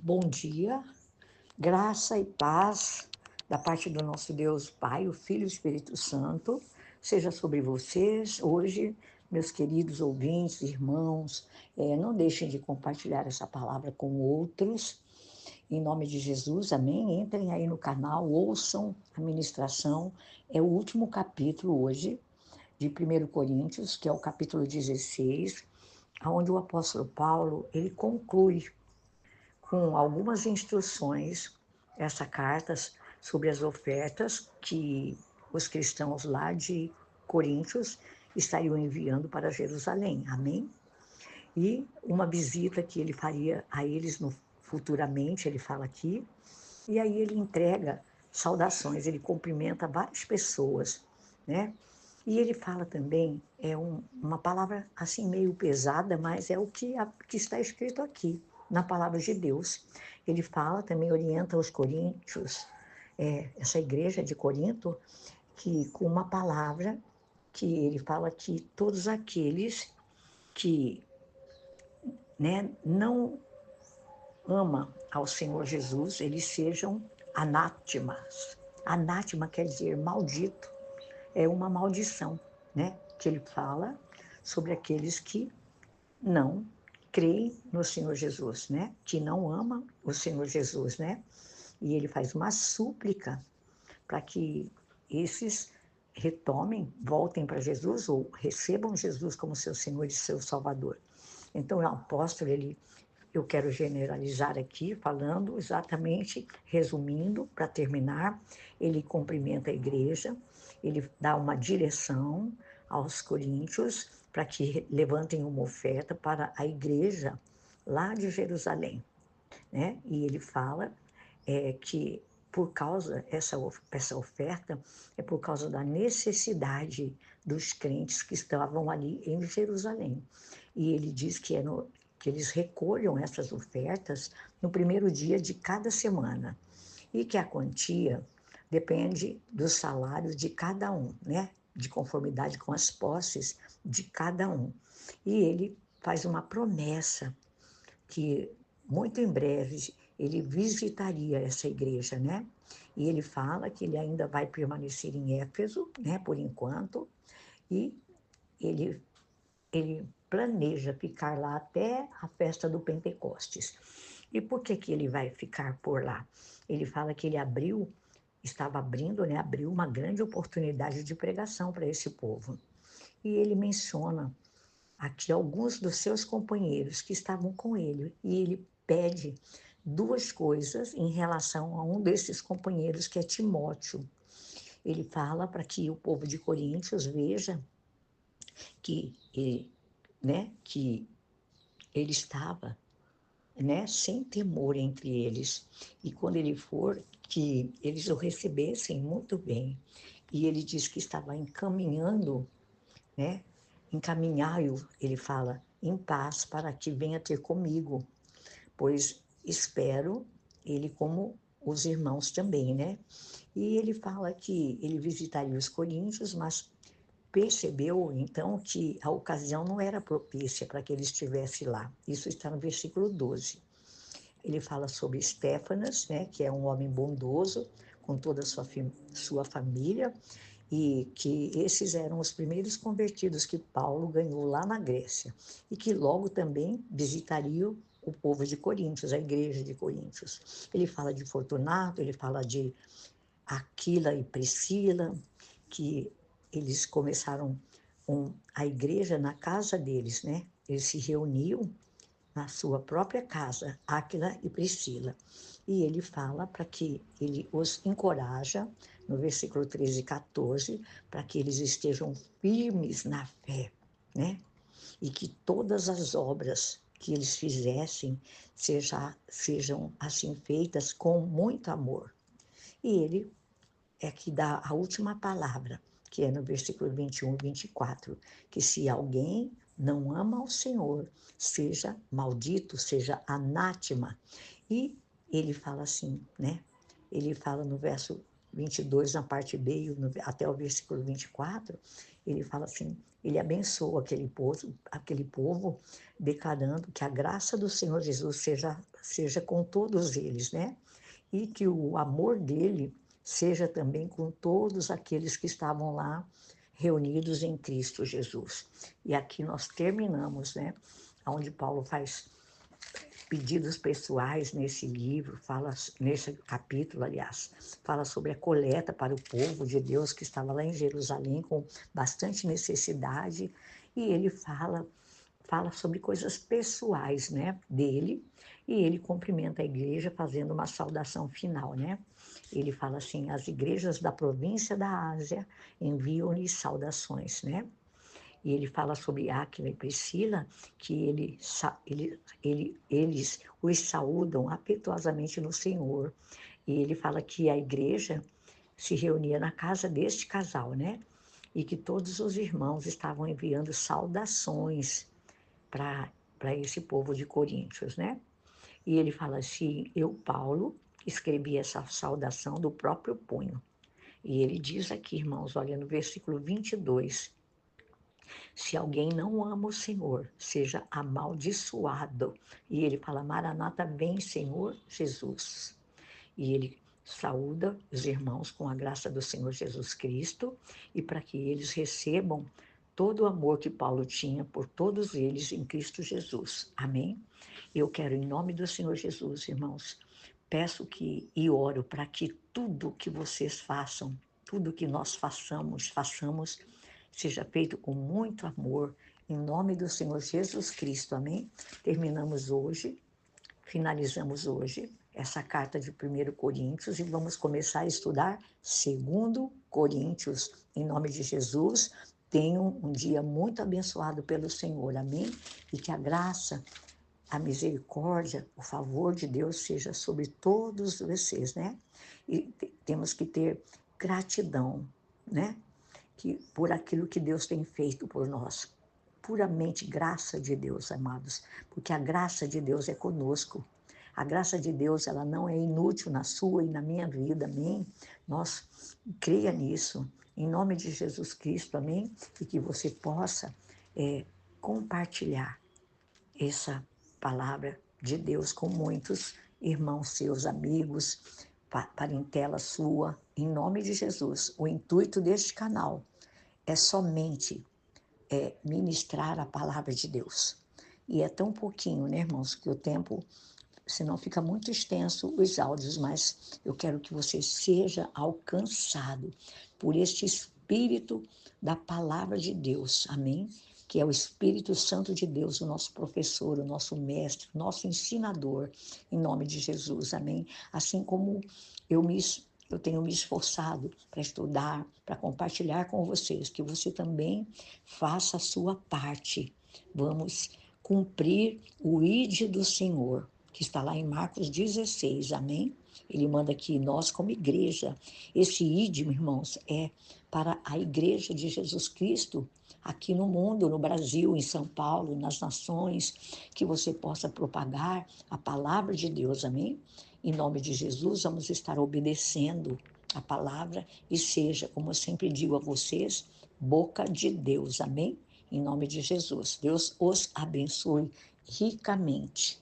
Bom dia, graça e paz da parte do nosso Deus Pai, o Filho e o Espírito Santo, seja sobre vocês hoje, meus queridos ouvintes, irmãos. Não deixem de compartilhar essa palavra com outros, em nome de Jesus, amém? Entrem aí no canal, ouçam a ministração. É o último capítulo hoje de 1 Coríntios, que é o capítulo 16, onde o apóstolo Paulo ele conclui com algumas instruções, essa carta sobre as ofertas que os cristãos lá de Coríntios estariam enviando para Jerusalém, amém? E uma visita que ele faria a eles futuramente, ele fala aqui, e aí ele entrega saudações, ele cumprimenta várias pessoas, né? E ele fala também, uma palavra assim meio pesada, mas é o que está escrito aqui, na palavra de Deus. Ele fala, também orienta os coríntios, essa igreja de Corinto, que com uma palavra que ele fala que todos aqueles que, né, não ama ao Senhor Jesus, eles sejam anátemas. Anátema quer dizer maldito, é uma maldição, né? Que ele fala sobre aqueles que não creem no Senhor Jesus, né? Que não amam o Senhor Jesus, né? E ele faz uma súplica para que esses retomem, voltem para Jesus ou recebam Jesus como seu Senhor e seu Salvador. Então, o apóstolo, eu quero generalizar aqui, falando exatamente, resumindo, para terminar, ele cumprimenta a igreja, ele dá uma direção aos coríntios para que levantem uma oferta para a igreja lá de Jerusalém, né? E ele fala que por causa essa oferta é por causa da necessidade dos crentes que estavam ali em Jerusalém. E ele diz que eles recolham essas ofertas no primeiro dia de cada semana e que a quantia depende dos salários de cada um, né? De conformidade com as posses de cada um. E ele faz uma promessa que muito em breve ele visitaria essa igreja, né? E ele fala que ele ainda vai permanecer em Éfeso, né, por enquanto, e ele, ele planeja ficar lá até a festa do Pentecostes. E por que que ele vai ficar por lá? Ele fala que ele estava abrindo, né, abriu uma grande oportunidade de pregação para esse povo. E ele menciona aqui alguns dos seus companheiros que estavam com ele, e ele pede duas coisas em relação a um desses companheiros, que é Timóteo. Ele fala para que o povo de Coríntios veja que, que ele estava, né, sem temor entre eles, e quando ele for, que eles o recebessem muito bem. E ele diz que estava encaminhando, né? Encaminhai-o, ele fala, em paz para que venha ter comigo, pois espero ele como os irmãos também, né? E ele fala que ele visitaria os coríntios, mas percebeu então que a ocasião não era propícia para que ele estivesse lá. Isso está no versículo 12. Ele fala sobre Estéfanas, né, que é um homem bondoso, com toda a sua família, e que esses eram os primeiros convertidos que Paulo ganhou lá na Grécia, e que logo também visitariam o povo de Coríntios, a igreja de Coríntios. Ele fala de Fortunato, ele fala de Aquila e Priscila, que eles começaram a igreja na casa deles, né? Eles se reuniam na sua própria casa, Áquila e Priscila. E ele fala para que ele os encoraja, no versículo 13 e 14, para que eles estejam firmes na fé, né? E que todas as obras que eles fizessem sejam assim feitas com muito amor. E ele é que dá a última palavra, que é no versículo 21 e 24, que se alguém não ama ao Senhor, seja maldito, seja anátema. E ele fala assim, né? Ele fala no verso 22, na parte B, até o versículo 24, ele fala assim, ele abençoa aquele povo, declarando que a graça do Senhor Jesus seja com todos eles, né? E que o amor dele seja também com todos aqueles que estavam lá reunidos em Cristo Jesus. E aqui nós terminamos, né? Onde Paulo faz pedidos pessoais nesse livro, nesse capítulo, aliás, fala sobre a coleta para o povo de Deus que estava lá em Jerusalém com bastante necessidade, e ele fala sobre coisas pessoais, né, dele, e ele cumprimenta a igreja fazendo uma saudação final, né? Ele fala assim: as igrejas da província da Ásia enviam-lhe saudações, né? E ele fala sobre Áquila e Priscila, que eles os saúdam afetuosamente no Senhor. E ele fala que a igreja se reunia na casa deste casal, né? E que todos os irmãos estavam enviando saudações para esse povo de Coríntios, né? E ele fala assim: eu, Paulo, escrevi essa saudação do próprio punho. E ele diz aqui, irmãos, olha no versículo 22, se alguém não ama o Senhor, seja amaldiçoado. E ele fala: Maranata, vem, Senhor Jesus. E ele saúda os irmãos com a graça do Senhor Jesus Cristo e para que eles recebam todo o amor que Paulo tinha por todos eles em Cristo Jesus. Amém? Eu quero, em nome do Senhor Jesus, irmãos, peço e oro para que tudo que vocês façam, tudo que nós façamos, seja feito com muito amor, em nome do Senhor Jesus Cristo. Amém? Finalizamos hoje essa carta de 1 Coríntios e vamos começar a estudar 2 Coríntios. Em nome de Jesus, tenham um dia muito abençoado pelo Senhor. Amém? E que a graça, a misericórdia, o favor de Deus seja sobre todos vocês, né? E temos que ter gratidão, né? Por aquilo que Deus tem feito por nós. Puramente graça de Deus, amados, porque a graça de Deus é conosco. A graça de Deus, ela não é inútil na sua e na minha vida, amém? Nós creia nisso, em nome de Jesus Cristo, amém? E que você possa compartilhar essa palavra de Deus com muitos irmãos seus, amigos, parentela sua, em nome de Jesus. O intuito deste canal é somente ministrar a palavra de Deus. E é tão pouquinho, né, irmãos, que o tempo, senão fica muito extenso os áudios, mas eu quero que você seja alcançado por este Espírito da palavra de Deus, amém? Que é o Espírito Santo de Deus, o nosso professor, o nosso mestre, o nosso ensinador, em nome de Jesus, amém? Assim como eu tenho me esforçado para estudar, para compartilhar com vocês, que você também faça a sua parte. Vamos cumprir o ID do Senhor, que está lá em Marcos 16, amém? Ele manda que nós, como igreja, esse ID, irmãos, é para a igreja de Jesus Cristo, aqui no mundo, no Brasil, em São Paulo, nas nações, que você possa propagar a palavra de Deus, amém? Em nome de Jesus, vamos estar obedecendo a palavra e seja, como eu sempre digo a vocês, boca de Deus, amém? Em nome de Jesus. Deus os abençoe ricamente.